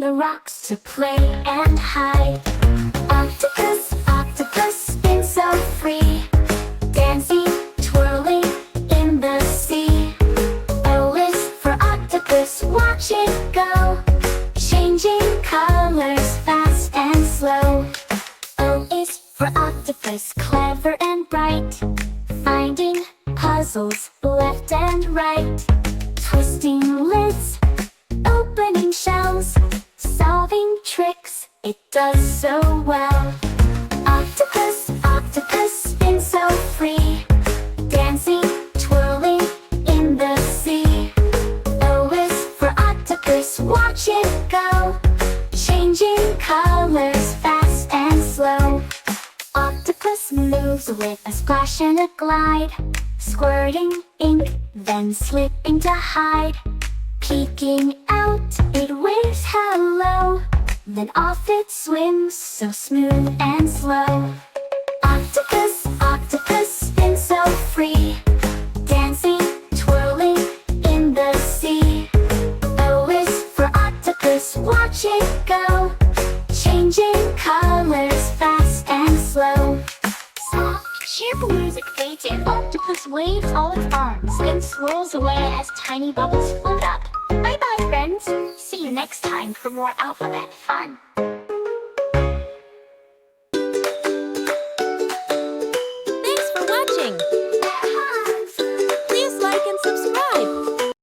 the rocks to play and hide. Octopus, octopus, spin so free, dancing, twirling in the sea. O is for octopus, watch it go, changing colors fast and slow. O is for octopus, clever and bright, finding puzzles left and right. Twisting lids, opening shells, solving tricks, it does so well. Octopus, octopus, spin so free, dancing, twirling in the sea. O is for octopus, watch it go, changing colors fast and slow. Octopus moves with a splash and a glide, squirting ink, then slipping to hide. Peeking out, it waves hello, then off it swims, so smooth and slow. Octopus, octopus, spin so free, dancing, twirling in the sea. O is for octopus, watch it go, changing colors fast and slow. Soft, cheerful music fades in. Octopus waves all its arms, then swirls away as tiny bubbles float up. Bye-bye, friends. See you next time for more alphabet fun.